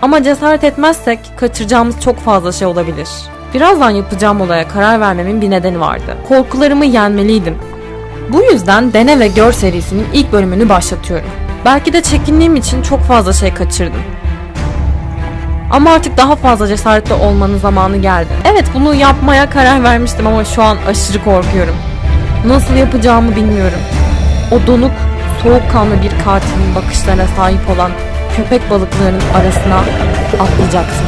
Ama cesaret etmezsek kaçıracağımız çok fazla şey olabilir. Birazdan yapacağım olaya karar vermemin bir nedeni vardı. Korkularımı yenmeliydim. Bu yüzden Dene ve Gör serisinin ilk bölümünü başlatıyorum. Belki de çekindiğim için çok fazla şey kaçırdım. Ama artık daha fazla cesaretli olmanın zamanı geldi. Evet, bunu yapmaya karar vermiştim ama şu an aşırı korkuyorum. Nasıl yapacağımı bilmiyorum. O donuk, soğukkanlı bir katilin bakışlarına sahip olan köpek balıklarının arasına atlayacaksın.